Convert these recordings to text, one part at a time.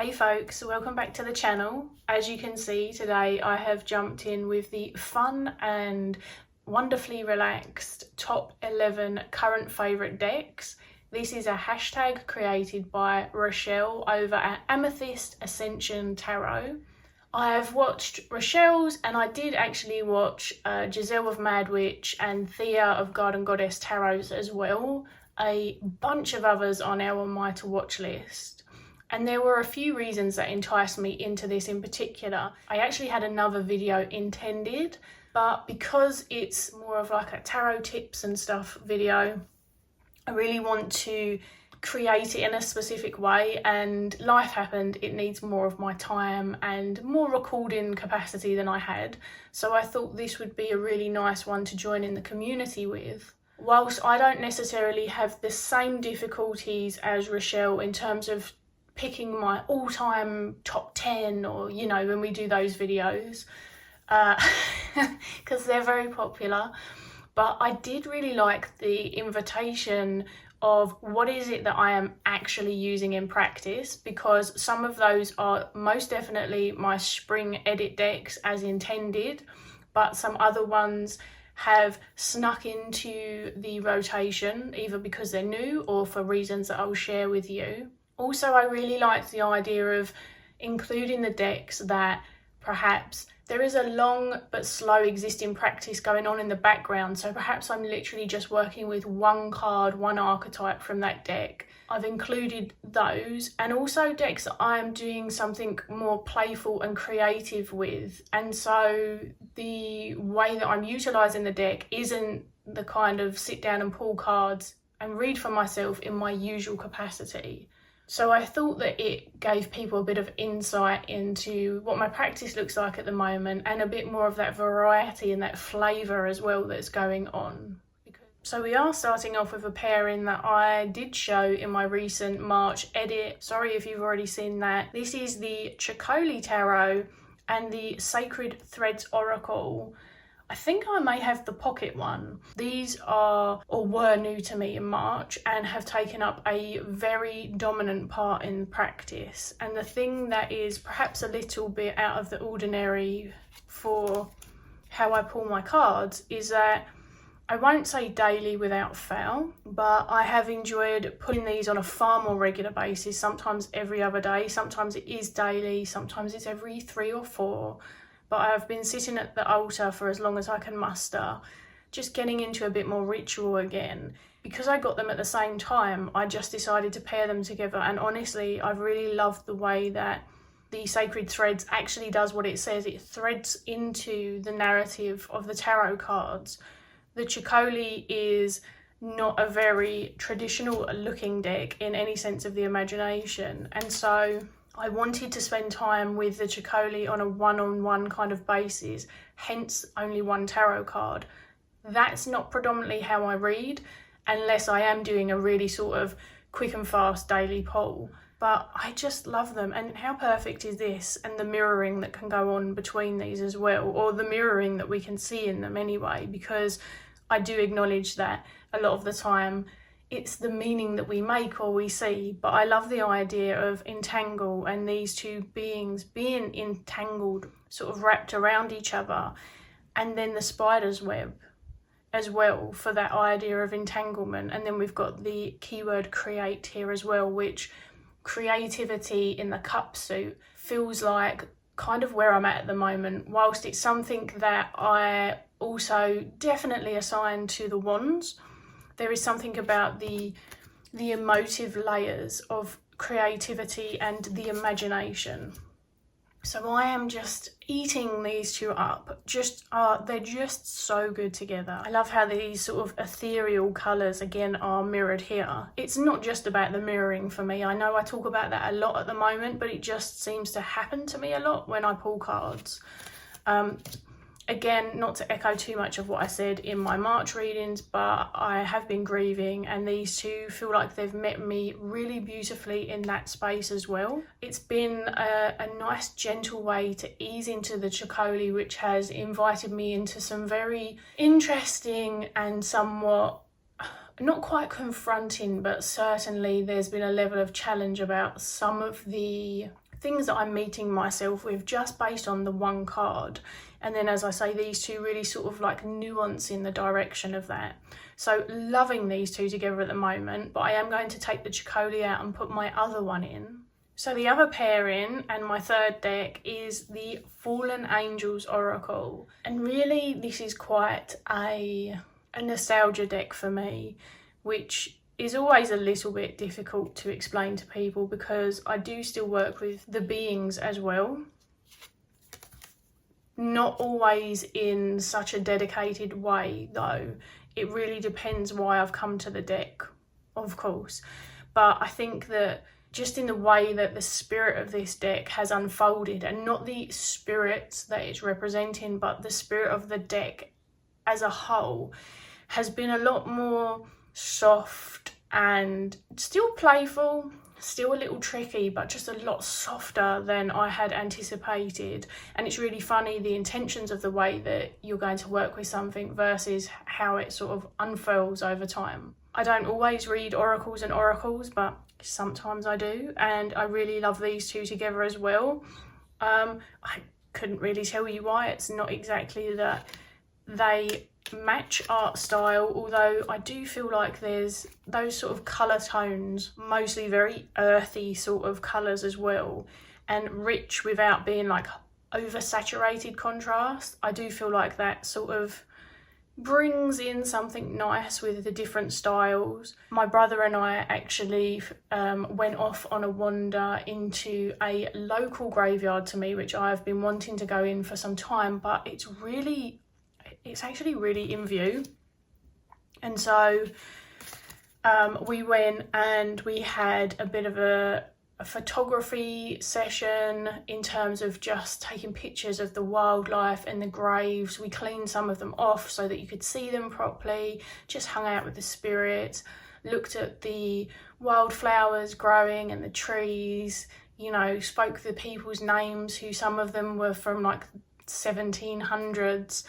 Hey folks, welcome back to the channel. As you can see, today I have jumped in with the fun and wonderfully relaxed top 11 current favourite decks. This is a hashtag created by Rachelle over at 𝗕𝗿𝗿𝗄𝗎 I have watched Rachelle's, and I did actually watch Giselle of Mad Witch and Thea of Garden Goddess Tarot's as well. A bunch of others are now on my to watch list. And there were a few reasons that enticed me into this in particular. I actually had another video intended, but because it's more of like a tarot tips and stuff video, I really want to create it in a specific way, and life happened. It needs more of my time and more recording capacity than I had. So I thought this would be a really nice one to join in the community with. Whilst I don't necessarily have the same difficulties as Rachelle in terms of picking my all-time top 10, or you know, when we do those videos, because they're very popular, but I did really like the invitation of what is it that I am actually using in practice, because some of those are most definitely my spring edit decks as intended, but some other ones have snuck into the rotation either because they're new or for reasons that I'll share with you. Also, I really liked the idea of including the decks that perhaps there is a long but slow existing practice going on in the background. So perhaps I'm literally just working with one card, one archetype from that deck. I've included those, and also decks that I'm doing something more playful and creative with. And so the way that I'm utilising the deck isn't the kind of sit down and pull cards and read for myself in my usual capacity. So I thought that it gave people a bit of insight into what my practice looks like at the moment, and a bit more of that variety and that flavour as well that's going on. So we are starting off with a pairing that I did show in my recent March edit. Sorry if you've already seen that. This is the 𝗕𝗿𝗄𝗎 Tarot and the Sacred Threads Oracle. I think I may have the pocket one. These are or were new to me in March and have taken up a very dominant part in practice. And the thing that is perhaps a little bit out of the ordinary for how I pull my cards is that I won't say daily without fail, but I have enjoyed pulling these on a far more regular basis, sometimes every other day, sometimes it is daily, sometimes it's every 3 or 4. But I've been sitting at the altar for as long as I can muster, just getting into a bit more ritual again. Because I got them at the same time, I just decided to pair them together, and honestly, I've really loved the way that the Sacred Threads actually does what it says. It threads into the narrative of the tarot cards. The 𝗕𝗿𝗄𝗎 is not a very traditional looking deck in any sense of the imagination, and so I wanted to spend time with the 𝗕𝗿𝗄𝗎 on a one-on-one kind of basis, hence only one tarot card. That's not predominantly how I read, unless I am doing a really sort of quick and fast daily pull. But I just love them, and how perfect is this, and the mirroring that can go on between these as well, or the mirroring that we can see in them anyway, because I do acknowledge that a lot of the time it's the meaning that we make or we see, but I love the idea of entangle and these two beings being entangled, sort of wrapped around each other, and then the spider's web as well for that idea of entanglement. And then we've got the keyword create here as well, which creativity in the cup suit feels like kind of where I'm at the moment. Whilst it's something that I also definitely assign to the wands, there is something about the emotive layers of creativity and the imagination. So I am just eating these two up. They're just so good together. I love how these sort of ethereal colours again are mirrored here. It's not just about the mirroring for me. I know I talk about that a lot at the moment, but it just seems to happen to me a lot when I pull cards. Again, not to echo too much of what I said in my March readings, but I have been grieving, and these two feel like they've met me really beautifully in that space as well. It's been a nice gentle way to ease into the 𝗕𝗿𝗄𝗎, which has invited me into some very interesting and somewhat, not quite confronting, but certainly there's been a level of challenge about some of the things that I'm meeting myself with just based on the one card. And then, as I say, these two really sort of like nuance in the direction of that. So loving these two together at the moment, but I am going to take the 𝗕𝗂𝗄𝗧 out and put my other one in. So the other pairing and my third deck is the Fallen Angels Oracle. And really this is quite a nostalgia deck for me, which is always a little bit difficult to explain to people because I do still work with the beings as well. Not always in such a dedicated way though. It really depends why I've come to the deck, of course. But I think that just in the way that the spirit of this deck has unfolded, and not the spirits that it's representing, but the spirit of the deck as a whole, has been a lot more soft and still playful, still a little tricky, but just a lot softer than I had anticipated. And it's really funny the intentions of the way that you're going to work with something versus how it sort of unfurls over time. I don't always read oracles and oracles, but sometimes I do, and I really love these two together as well. I couldn't really tell you why. It's not exactly that they match art style, although I do feel like there's those sort of colour tones, mostly very earthy sort of colours as well, and rich without being like oversaturated contrast. I do feel like that sort of brings in something nice with the different styles. My brother and I actually went off on a wander into a local graveyard to me, which I've been wanting to go in for some time, but it's actually really in view. And so we went and we had a bit of a photography session in terms of just taking pictures of the wildlife and the graves. We cleaned some of them off so that you could see them properly, just hung out with the spirits, looked at the wildflowers growing and the trees, you know, spoke the people's names, who some of them were from like 1700s.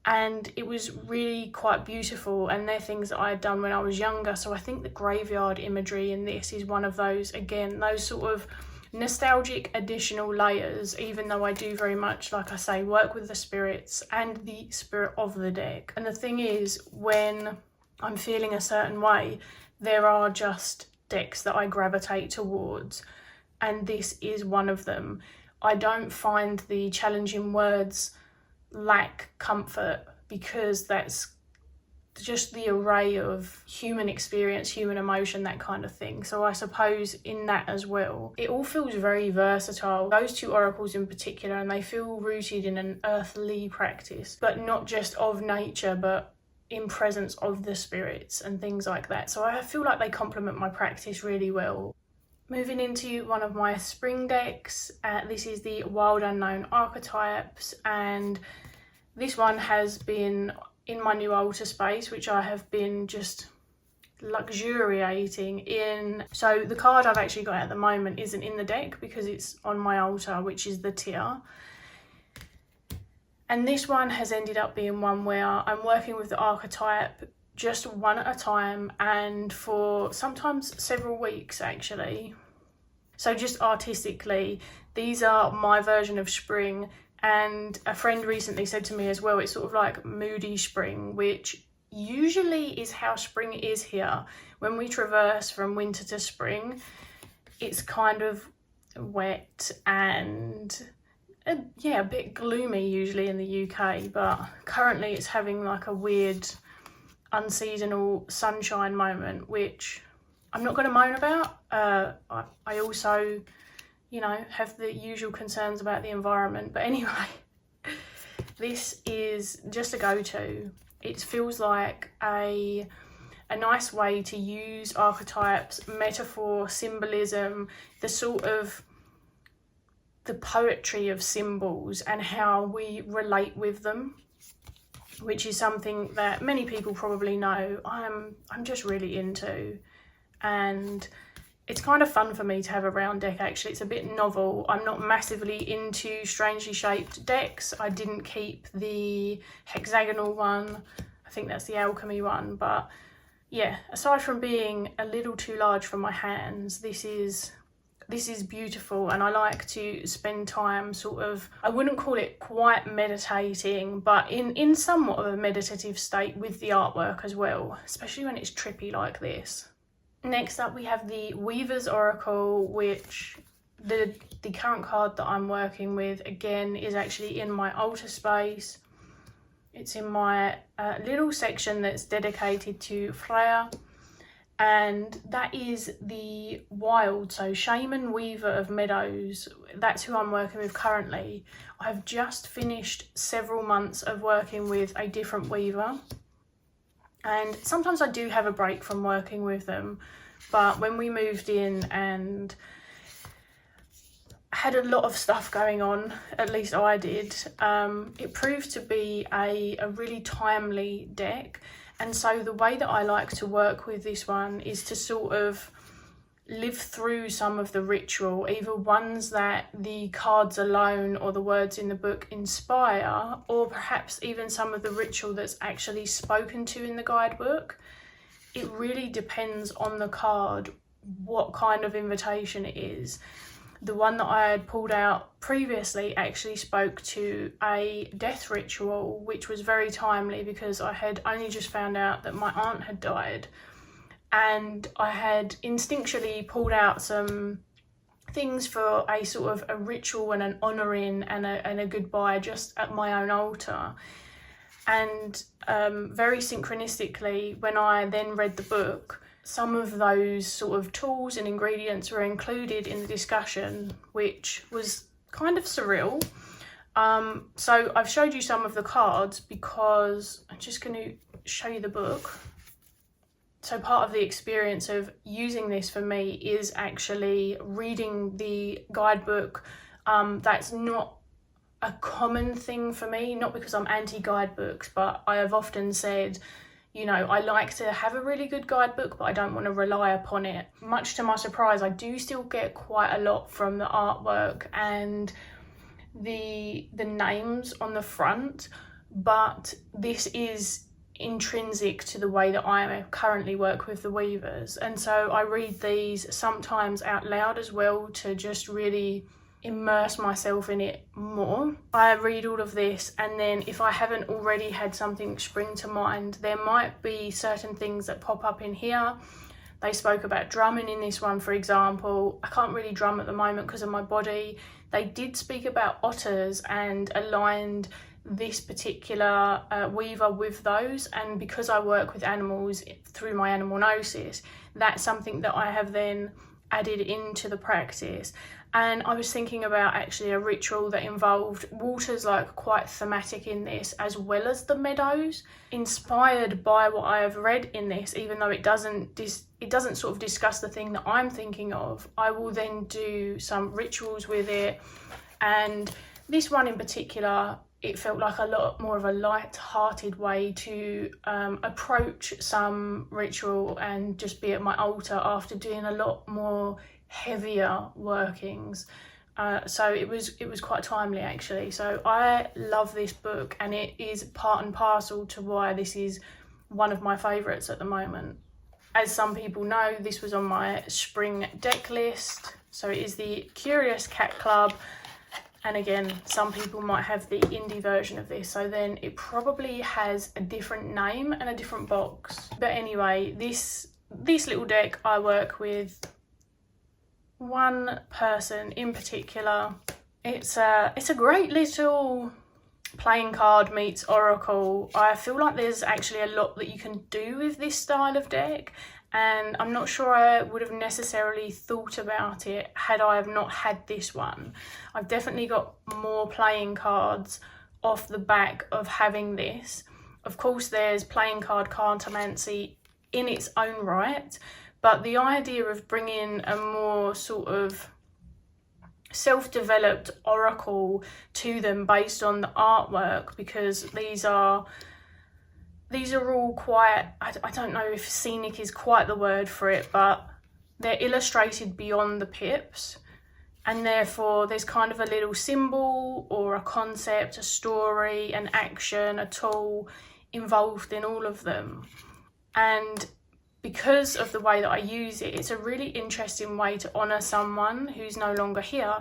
And it was really quite beautiful, and they're things that I had done when I was younger. So I think the graveyard imagery in this is one of those, again, those sort of nostalgic additional layers, even though I do very much, like I say, work with the spirits and the spirit of the deck. And the thing is, when I'm feeling a certain way, there are just decks that I gravitate towards, and this is one of them. I don't find the challenging words lack comfort, because that's just the array of human experience, human emotion, that kind of thing. So I suppose in that as well, it all feels very versatile. Those two oracles in particular, and they feel rooted in an earthly practice, but not just of nature, but in presence of the spirits and things like that. So I feel like they complement my practice really well. Moving into one of my spring decks, this is the Wild Unknown Archetypes, and this one has been in my new altar space, which I have been just luxuriating in. So the card I've actually got at the moment isn't in the deck because it's on my altar, which is the 𝗕𝗄𝗄. And this one has ended up being one where I'm working with the archetype just one at a time, and for sometimes several weeks actually. So just artistically, these are my version of spring. And a friend recently said to me as well, it's sort of like moody spring, which usually is how spring is here. When we traverse from winter to spring, it's kind of wet and yeah, a bit gloomy usually in the UK, but currently it's having like a weird unseasonal sunshine moment, which I'm not going to moan about. I also, you know, have the usual concerns about the environment. But anyway, this is just a go-to. It feels like a nice way to use archetypes, metaphor, symbolism, the sort of the poetry of symbols and how we relate with them, which is something that many people probably know I'm just really into. And it's kind of fun for me to have a round deck, actually. It's a bit novel. I'm not massively into strangely shaped decks. I didn't keep the hexagonal one. I think that's the alchemy one. But yeah, aside from being a little too large for my hands, this is this is beautiful, and I like to spend time sort of, I wouldn't call it quite meditating, but in somewhat of a meditative state with the artwork as well, especially when it's trippy like this. Next up we have the Weaver's Oracle, which the current card that I'm working with again is actually in my altar space. It's in my little section that's dedicated to Freya, and that is the Wild, so Shaman Weaver of Meadows. That's who I'm working with currently. I've just finished several months of working with a different weaver, and sometimes I do have a break from working with them, but when we moved in and had a lot of stuff going on, at least I did, it proved to be a really timely deck. And so the way that I like to work with this one is to sort of live through some of the ritual, either ones that the cards alone or the words in the book inspire, or perhaps even some of the ritual that's actually spoken to in the guidebook. It really depends on the card what kind of invitation it is. The one that I had pulled out previously actually spoke to a death ritual, which was very timely because I had only just found out that my aunt had died, and I had instinctually pulled out some things for a sort of a ritual and an honouring and a goodbye just at my own altar. And very synchronistically, when I then read the book, some of those sort of tools and ingredients were included in the discussion, which was kind of surreal. So I've showed you some of the cards because I'm just going to show you the book. So part of the experience of using this for me is actually reading the guidebook. That's not a common thing for me, not because I'm anti-guidebooks, but I have often said, you know, I like to have a really good guidebook, but I don't want to rely upon it. Much to my surprise, I do still get quite a lot from the artwork and the names on the front, but this is intrinsic to the way that I currently work with the weavers. And so I read these sometimes out loud as well to just really immerse myself in it more. I read all of this, and then if I haven't already had something spring to mind, there might be certain things that pop up in here. They spoke about drumming in this one, for example. I can't really drum at the moment because of my body. They did speak about otters and aligned this particular weaver with those, and because I work with animals through my animal gnosis, that's something that I have then added into the practice. And I was thinking about actually a ritual that involved water's like quite thematic in this, as well as the meadows, inspired by what I have read in this. Even though it doesn't sort of discuss the thing that I'm thinking of, I will then do some rituals with it. And this one in particular, it felt like a lot more of a light-hearted way to approach some ritual and just be at my altar after doing a lot more heavier workings. So it was quite timely actually. So I love this book, and it is part and parcel to why this is one of my favourites at the moment. As some people know, this was on my spring deck list. So it is the Curious Cat Club. And again, some people might have the indie version of this, so then it probably has a different name and a different box. But anyway, this little deck, I work with one person in particular. It's a great little playing card meets oracle. I feel like there's actually a lot that you can do with this style of deck, and I'm not sure I would have necessarily thought about it had I have not had this one. I've definitely got more playing cards off the back of having this. Of course, there's playing card cartomancy in its own right, but the idea of bringing a more sort of self-developed oracle to them based on the artwork, because these are all quite, I don't know if scenic is quite the word for it, but they're illustrated beyond the pips, and therefore there's kind of a little symbol or a concept, a story, an action, a tool involved in all of them. And because of the way that I use it, it's a really interesting way to honour someone who's no longer here.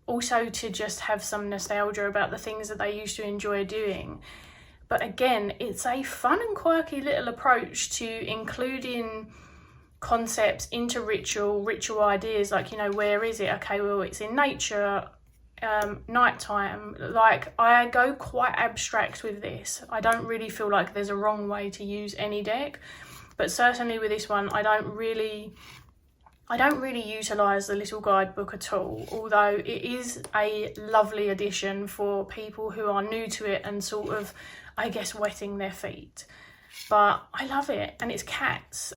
Also to just have some nostalgia about the things that they used to enjoy doing. But again, it's a fun and quirky little approach to including concepts into ritual ideas, like, you know, where is it? Okay, well, it's in nature, nighttime. Like, I go quite abstract with this. I don't really feel like there's a wrong way to use any deck, but certainly with this one, I don't really utilise the little guidebook at all, although it is a lovely addition for people who are new to it and sort of, I guess, wetting their feet. But I love it, and it's cats.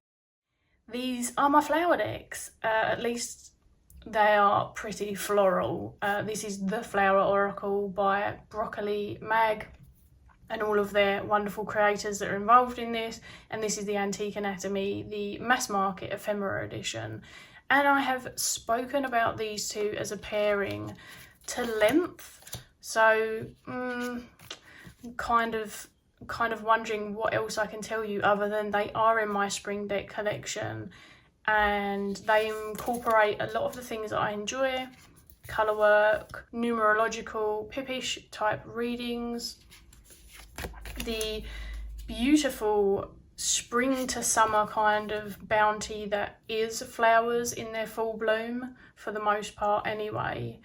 These are my flower decks, at least they are pretty floral. This is the Flower Oracle by Broccoli Mag and all of their wonderful creators that are involved in this. And this is the Antique Anatomy, the mass market ephemera edition. And I have spoken about these two as a pairing to length. So kind of wondering what else I can tell you other than they are in my spring deck collection, and they incorporate a lot of the things that I enjoy: colour work, numerological, pippish type readings, the beautiful spring to summer kind of bounty that is flowers in their full bloom, for the most part anyway.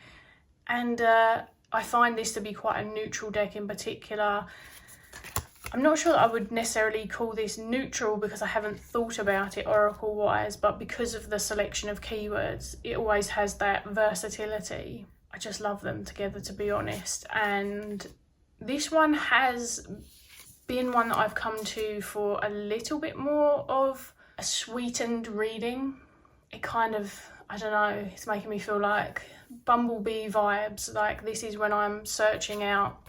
And I find this to be quite a neutral deck in particular. I'm not sure that I would necessarily call this neutral because I haven't thought about it oracle wise, but because of the selection of keywords, it always has that versatility. I just love them together, to be honest. And this one has been one that I've come to for a little bit more of a sweetened reading. It kind of, I don't know, it's making me feel like Bumblebee vibes. Like, this is when I'm searching out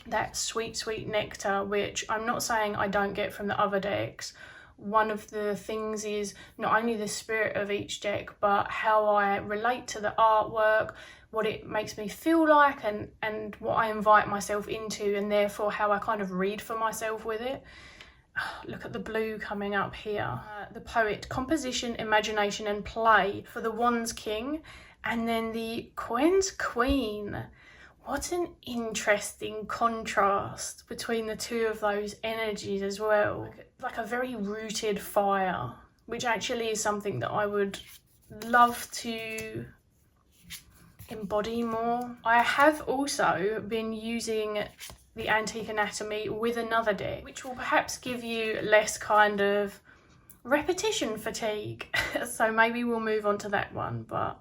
that sweet nectar, which I'm not saying I don't get from the other decks. One of the things is not only the spirit of each deck, but how I relate to the artwork, what it makes me feel like, and what I invite myself into, and therefore how I kind of read for myself with it. Look at the blue coming up here. The poet, composition, imagination and play for the Wands King, and then the Coins Queen. What an interesting contrast between the two of those energies as well. Like a very rooted fire, which actually is something that I would love to embody more. I have also been using the Antique Anatomy with another deck, which will perhaps give you less kind of repetition fatigue. So maybe we'll move on to that one, but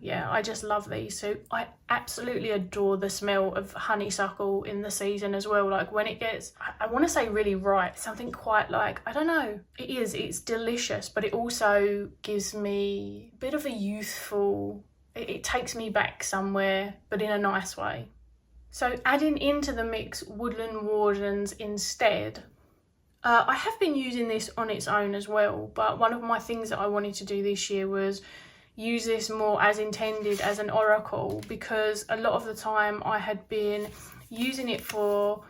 yeah, I just love these. So I absolutely adore the smell of honeysuckle in the season as well. Like, when it gets, I want to say really ripe, something quite like, I don't know, it's delicious, but it also gives me a bit of a youthful, it takes me back somewhere, but in a nice way. So adding into the mix Woodland Wardens instead. I have been using this on its own as well, but one of my things that I wanted to do this year was use this more as intended as an oracle, because a lot of the time I had been using it for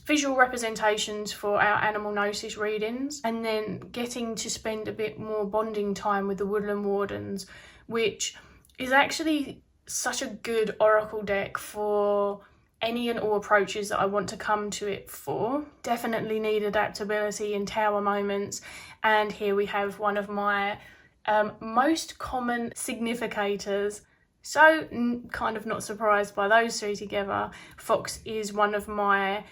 visual representations for our animal gnosis readings, and then getting to spend a bit more bonding time with the Woodland Wardens, which is actually such a good oracle deck for any and all approaches that I want to come to it for. Definitely need adaptability in tower moments, and here we have one of my most common significators. So kind of not surprised by those three together. Fox is one of my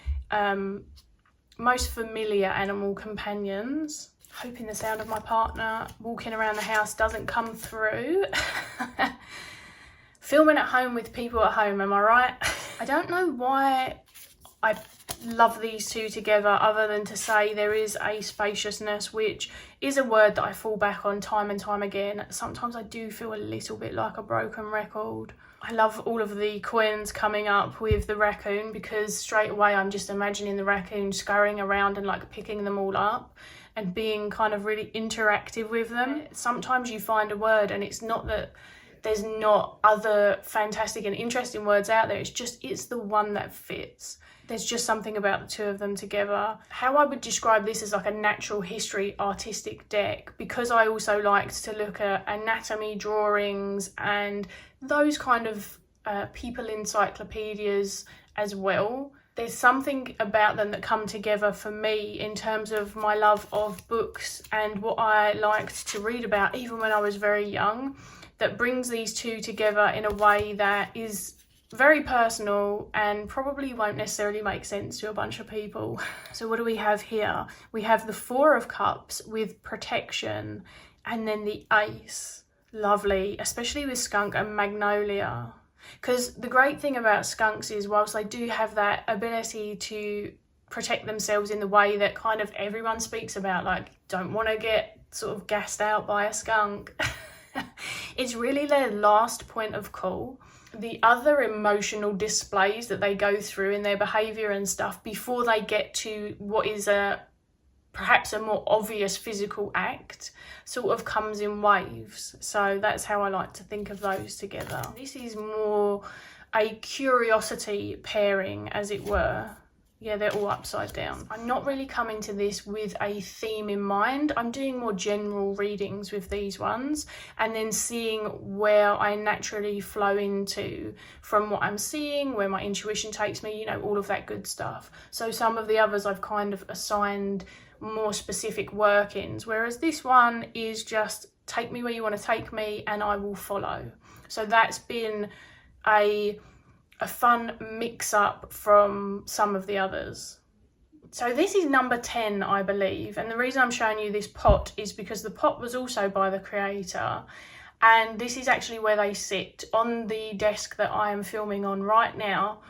most familiar animal companions. Hoping the sound of my partner walking around the house doesn't come through. Filming at home with people at home, am I right? I don't know why I love these two together, other than to say there is a spaciousness, which is a word that I fall back on time and time again. Sometimes I do feel a little bit like a broken record. I love all of the coins coming up with the raccoon, because straight away I'm just imagining the raccoon scurrying around and like picking them all up and being kind of really interactive with them. Sometimes you find a word and it's not that there's not other fantastic and interesting words out there. It's the one that fits. There's just something about the two of them together. How I would describe this as like a natural history artistic deck, because I also liked to look at anatomy drawings and those kind of people encyclopedias as well. There's something about them that come together for me in terms of my love of books and what I liked to read about even when I was very young, that brings these two together in a way that is very personal and probably won't necessarily make sense to a bunch of people. So what do we have here? We have the Four of Cups with protection, and then the Ace. Lovely, especially with skunk and magnolia. Because the great thing about skunks is, whilst they do have that ability to protect themselves in the way that kind of everyone speaks about, like, don't want to get sort of gassed out by a skunk, it's really their last point of call. The other emotional displays that they go through in their behaviour and stuff before they get to what is perhaps a more obvious physical act sort of comes in waves. So that's how I like to think of those together. This is more a curiosity pairing, as it were. Yeah, they're all upside down. I'm not really coming to this with a theme in mind. I'm doing more general readings with these ones and then seeing where I naturally flow into from what I'm seeing, where my intuition takes me, you know, all of that good stuff. So some of the others I've kind of assigned more specific workings, whereas this one is just take me where you want to take me and I will follow. So that's been a fun mix up from some of the others. So this is number 10, I believe, and the reason I'm showing you this pot is because the pot was also by the creator, and this is actually where they sit on the desk that I am filming on right now,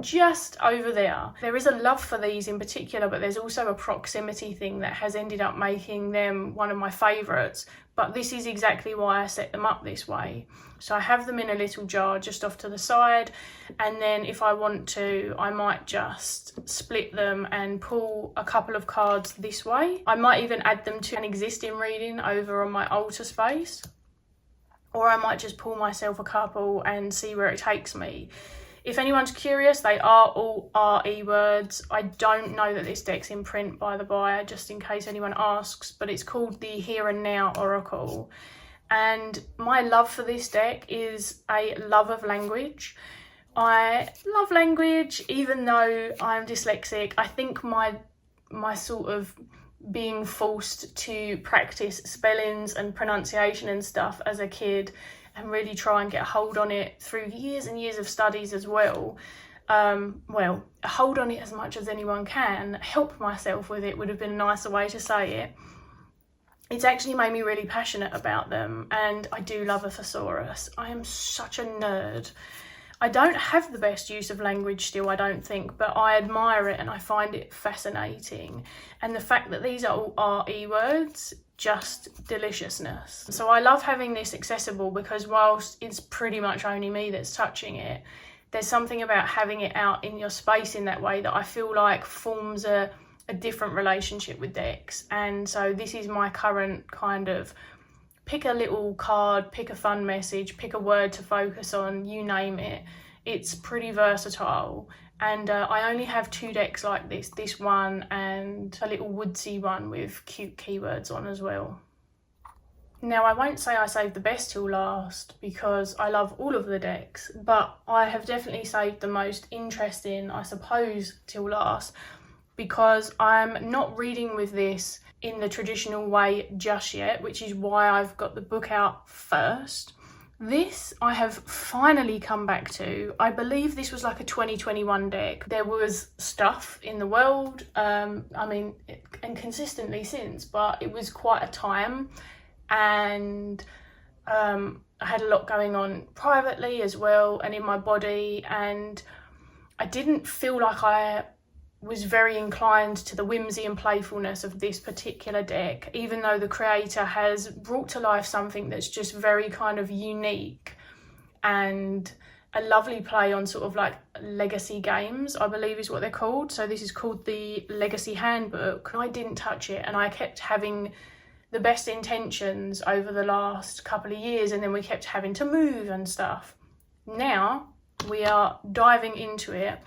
just over there. There is a love for these in particular, but there's also a proximity thing that has ended up making them one of my favourites, but this is exactly why I set them up this way. So I have them in a little jar just off to the side, and then if I want to, I might just split them and pull a couple of cards this way. I might even add them to an existing reading over on my altar space, or I might just pull myself a couple and see where it takes me. If anyone's curious, they are all RE words. I don't know that this deck's in print, by the by, just in case anyone asks, but it's called the Here and Now Oracle. And my love for this deck is a love of language. I love language, even though I'm dyslexic. I think my sort of being forced to practice spellings and pronunciation and stuff as a kid and really try and get a hold on it through years and years of studies as well. Well, hold on it as much as anyone can, help myself with it would have been a nicer way to say it. It's actually made me really passionate about them, and I do love a thesaurus. I am such a nerd. I don't have the best use of language still, I don't think, but I admire it and I find it fascinating. And the fact that these are all RE words, just deliciousness. So I love having this accessible because whilst it's pretty much only me that's touching it, there's something about having it out in your space in that way that I feel like forms a different relationship with decks. And so this is my current kind of pick a little card, pick a fun message, pick a word to focus on, you name it. It's pretty versatile. And I only have 2 decks like this one and a little woodsy one with cute keywords on as well. Now, I won't say I saved the best till last because I love all of the decks, but I have definitely saved the most interesting, I suppose, till last, because I'm not reading with this in the traditional way just yet, which is why I've got the book out first. This I have finally come back to. I believe this was like a 2021 deck. There was stuff in the world, and consistently since, but it was quite a time, and I had a lot going on privately as well and in my body, and I didn't feel like I was very inclined to the whimsy and playfulness of this particular deck, even though the creator has brought to life something that's just very kind of unique and a lovely play on sort of like legacy games, I believe is what they're called. So this is called the Legacy Handbook. I didn't touch it, and I kept having the best intentions over the last couple of years, and then we kept having to move and stuff. Now we are diving into it.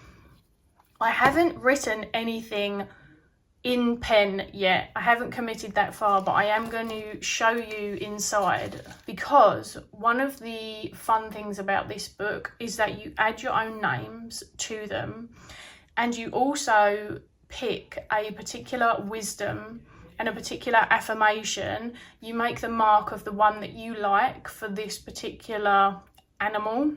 I haven't written anything in pen yet. I haven't committed that far, but I am going to show you inside, because one of the fun things about this book is that you add your own names to them, and you also pick a particular wisdom and a particular affirmation. You make the mark of the one that you like for this particular animal,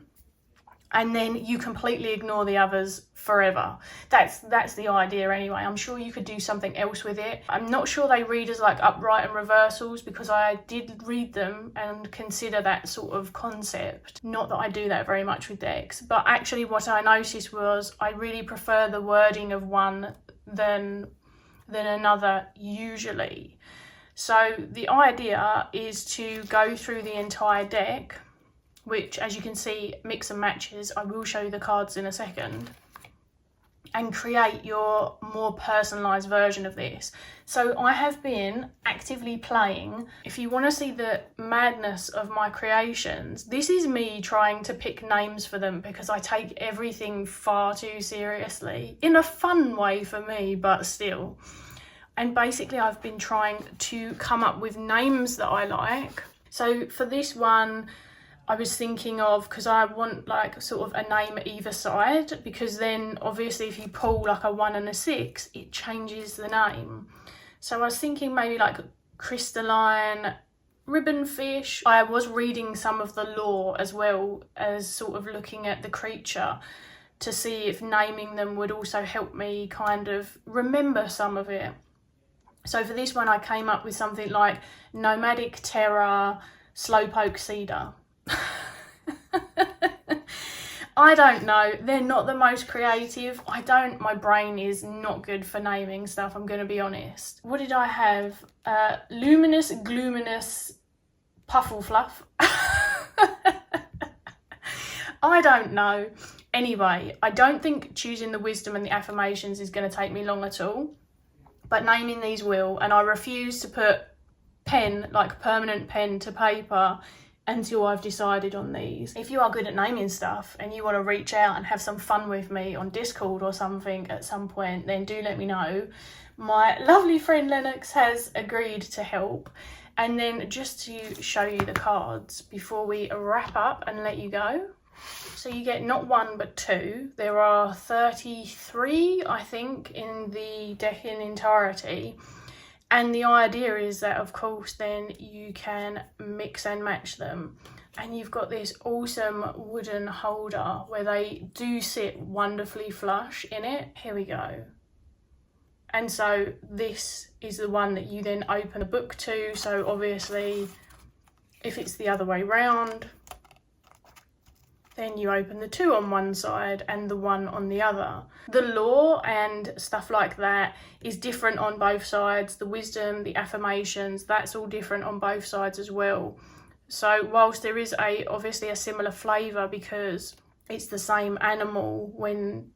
and then you completely ignore the others forever. That's the idea anyway. I'm sure you could do something else with it. I'm not sure they read as like upright and reversals, because I did read them and consider that sort of concept. Not that I do that very much with decks, but actually what I noticed was I really prefer the wording of one than another usually. So the idea is to go through the entire deck, which, as you can see, mix and matches. I will show you the cards in a second, and create your more personalised version of this. So I have been actively playing. If you want to see the madness of my creations, this is me trying to pick names for them, because I take everything far too seriously, in a fun way for me, but still. And basically I've been trying to come up with names that I like. So for this one, I was thinking of, because I want like sort of a name either side, because then obviously if you pull like a 1 and a 6, it changes the name. So I was thinking maybe like crystalline ribbonfish. I was reading some of the lore as well as sort of looking at the creature to see if naming them would also help me kind of remember some of it. So for this one I came up with something like nomadic terror slowpoke cedar. I don't know, they're not the most creative. My brain is not good for naming stuff, I'm going to be honest. What did I have? Luminous gloominous pufflefluff. I don't know. Anyway, I don't think choosing the wisdom and the affirmations is going to take me long at all, but naming these will, and I refuse to put pen, like permanent pen to paper, until I've decided on these. If you are good at naming stuff and you want to reach out and have some fun with me on Discord or something at some point, then do let me know. My lovely friend Lennox has agreed to help. And then just to show you the cards before we wrap up and let you go. So you get not 1 but 2. There are 33, I think, in the deck in entirety. And the idea is that, of course, then you can mix and match them. And you've got this awesome wooden holder where they do sit wonderfully flush in it. Here we go. And so this is the one that you then open the book to. So obviously, if it's the other way round, then you open the 2 on one side and the 1 on the other. The lore and stuff like that is different on both sides. The wisdom, the affirmations, that's all different on both sides as well. So whilst there is obviously a similar flavour, because it's the same animal when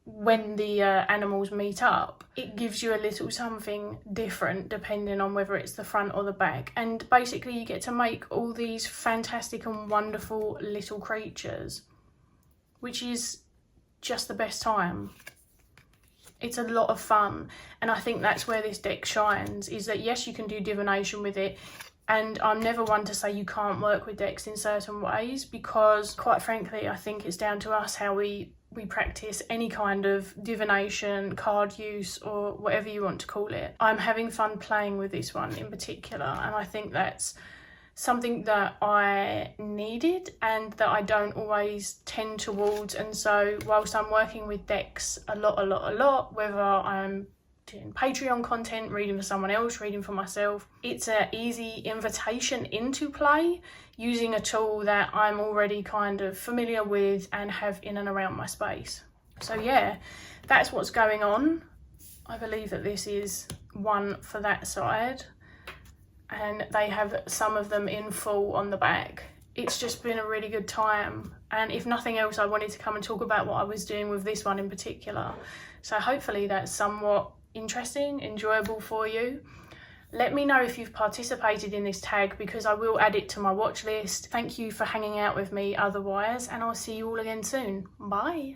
the animals meet up, it gives you a little something different depending on whether it's the front or the back. And basically you get to make all these fantastic and wonderful little creatures, which is just the best time. It's a lot of fun, and I think that's where this deck shines, is that yes, you can do divination with it, and I'm never one to say you can't work with decks in certain ways, because quite frankly I think it's down to us how we practice any kind of divination, card use, or whatever you want to call it. I'm having fun playing with this one in particular, and I think that's something that I needed and that I don't always tend towards. And so whilst I'm working with decks a lot, whether I'm doing Patreon content, reading for someone else, reading for myself, it's an easy invitation into play using a tool that I'm already kind of familiar with and have in and around my space. So yeah, that's what's going on. I believe that this is one for that side, and they have some of them in full on the back. It's just been a really good time, and if nothing else, I wanted to come and talk about what I was doing with this one in particular. So hopefully that's somewhat interesting, enjoyable for you. Let me know if you've participated in this tag, because I will add it to my watch list. Thank you for hanging out with me otherwise, and I'll see you all again soon. Bye.